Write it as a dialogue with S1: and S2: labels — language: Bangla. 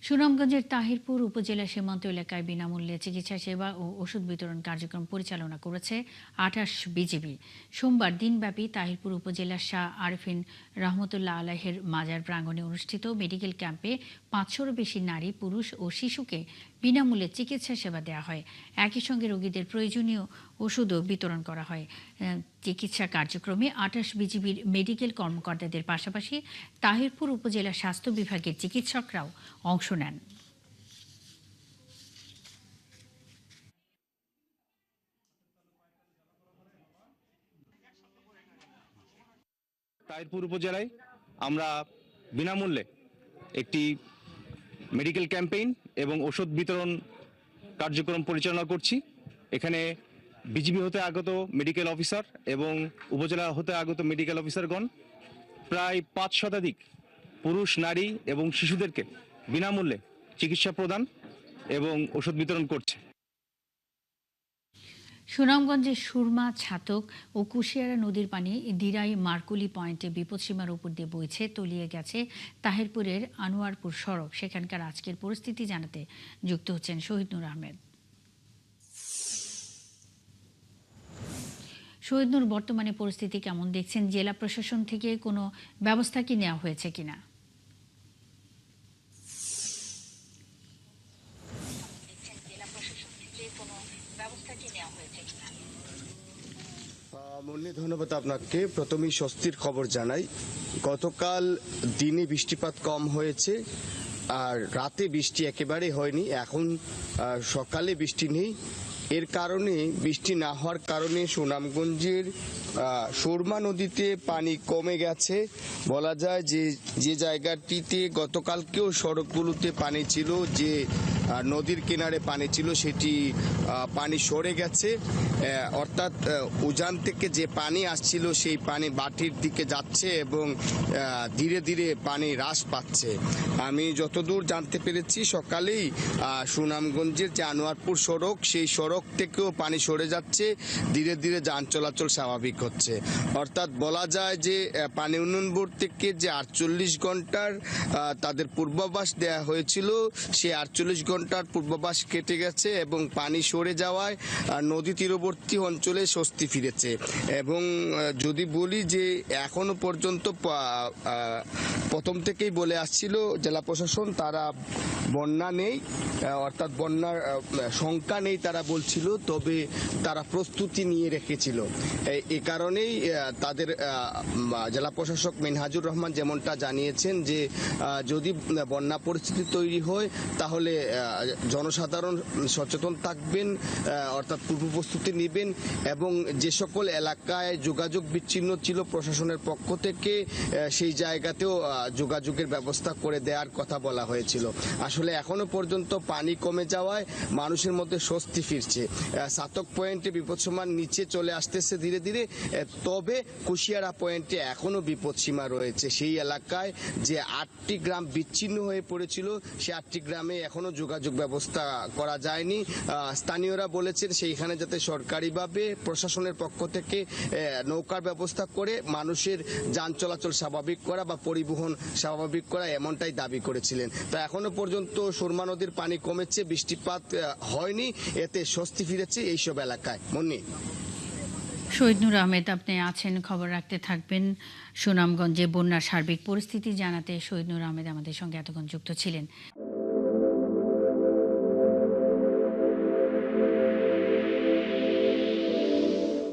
S1: সুনামগঞ্জের তাহিরপুর উপজেলা সীমান্ত এলাকায় বিনামূল্যে চিকিৎসা সেবা ও ওষুধ বিতরণ কার্যক্রম পরিচালনা করেছে ২৮ বিজিবি। সোমবার দিনব্যাপী তাহিরপুর উপজেলার শাহ আরফিন রহমতুল্লাহ আলাইহের মাজার প্রাঙ্গণে অনুষ্ঠিত মেডিকেল ক্যাম্পে ৫০০-রও বেশি নারী, পুরুষ ও শিশুকে বিনামূল্যে চিকিৎসা সেবা দেওয়া হয়। একই সঙ্গে রোগীদের প্রয়োজনীয় ওষুধও বিতরণ করা হয়। চিকিৎসা কার্যক্রমে ২৮ বিজিবির মেডিকেল কর্মকর্তাদের পাশাপাশি তাহিরপুর উপজেলা স্বাস্থ্য বিভাগের চিকিৎসকরাও অংশ নেন।
S2: তাহিরপুর উপজেলায় আমরা বিনামূল্যে একটি মেডিকেল ক্যাম্পেইন এবং ওষুধ বিতরণ কার্যক্রম পরিচালনা করছি। এখানে বিজিবি হতে আগত মেডিকেল অফিসার এবং উপজেলা হতে আগত মেডিকেল অফিসারগণ প্রায় ৫ শতাধিক পুরুষ, নারী এবং শিশুদেরকে বিনামূল্যে চিকিৎসা প্রদান এবং ওষুধ বিতরণ করছে।
S1: সুনামগঞ্জের সুরমা, ছাতক ও কুশিয়ারা নদীর পানি দিরাই মারকুলি পয়েন্টে বিপদসীমার উপর দিয়ে বইছে, তলিয়ে গেছে তাহিরপুরের আনোয়ারপুর সড়ক। সেখানকার আজকের পরিস্থিতি জানাতে যুক্ত হচ্ছেন শহীদ নূর আহমেদ। শহীদ নূর, বর্তমানে পরিস্থিতি কেমন দেখছেন? জেলা প্রশাসন থেকে কোনো ব্যবস্থা কি নেওয়া হয়েছে কিনা?
S3: মুন্নি, ধন্যবাদ আপনাকে। প্রথমেই স্বস্তির খবর জানাই, গতকাল দিনে বৃষ্টিপাত কম হয়েছে আর রাতে বৃষ্টি একেবারে হয়নি। এখন সকালে বৃষ্টি নেই। এর কারণে, বৃষ্টি না হওয়ার কারণে সুনামগঞ্জের সুরমা নদীতে পানি কমে গেছে। বলা যায় যে জায়গাটিতে গতকালকেও সড়কগুলোতে পানি ছিল, যে নদীর কিনারে পানি ছিল, সেটি পানি সরে গেছে। অর্থাৎ উজান থেকে যে পানি আসছিল সেই পানি বাটির দিকে যাচ্ছে এবং ধীরে ধীরে পানি হ্রাস পাচ্ছে। আমি যতদূর জানতে পেরেছি, সকালেই সুনামগঞ্জের যে আনোয়ারপুর সড়ক, সেই সড়ক থেকেও পানি সরে যাচ্ছে, ধীরে ধীরে যান চলাচল স্বাভাবিক হচ্ছে। অর্থাৎ বলা যায় যে পানি উন্নয়ন বোর্ড থেকে যে ৪৮ ঘন্টার তাদের পূর্বাভাস দেওয়া হয়েছিল, সেই ৪৮ ঘন্টার পূর্বাভাস কেটে গেছে এবং পানি সরে যাওয়ায় নদী তীরবর্তী অঞ্চলে স্বস্তি ফিরেছে। এবং যদি বলি যে এখনো পর্যন্ত প্রথম থেকেই বলে আসছিল জেলা প্রশাসন, তারা বন্যা নেই, অর্থাৎ বন্যার সংখ্যা নেই তারা বলছিল, তবে তারা প্রস্তুতি নিয়ে রেখেছিল। এ কারণেই তাদের জেলা প্রশাসক মিনহাজুর রহমান যেমনটা জানিয়েছেন যে যদি বন্যা পরিস্থিতি তৈরি হয় তাহলে জনসাধারণ সচেতন থাকবেন, অর্থাৎ পূর্ব প্রস্তুতি নেবেন এবং যে সকল এলাকায় যোগাযোগ বিচ্ছিন্ন ছিল প্রশাসনের পক্ষ থেকে সেই জায়গাতেও যোগাযোগের ব্যবস্থা করে দেওয়ার কথা বলা হয়েছিল। আসলে এখনো পর্যন্ত পানি কমে যাওয়ায় মানুষের মধ্যে স্বস্তি ফিরছে। ছাতক পয়েন্টে বিপদসীমার নিচে চলে আসতেছে ধীরে ধীরে, তবে কুশিয়ারা পয়েন্টে এখনো বিপদসীমা রয়েছে। সেই এলাকায় যে ৮টি গ্রাম বিচ্ছিন্ন হয়ে পড়েছিল, সেই ৮টি গ্রামে এখনো যোগাযোগ ব্যবস্থা করা যায়নি। স্থানীয়রা বলেছেন সেইখানে যাতে সরকারিভাবে প্রশাসনের পক্ষ থেকে নৌকার ব্যবস্থা করে মানুষের যান চলাচল স্বাভাবিক করা বা পরিবহন স্বাভাবিক করা, এমনটাই দাবি করেছিলেন। তা এখনো পর্যন্ত সুরমা নদীর পানি কমেছে, বৃষ্টিপাত হয়নি, এতে স্বস্তি ফিরেছে এইসব এলাকায়। মুন্নি।
S1: শহীদ নূর আহমেদ, আপনি আছেন, খবর রাখতে থাকবেন। সুনামগঞ্জে বন্যার সার্বিক পরিস্থিতি জানাতে শহীদ নূর আহমেদ আমাদের সঙ্গে এতক্ষণ যুক্ত ছিলেন।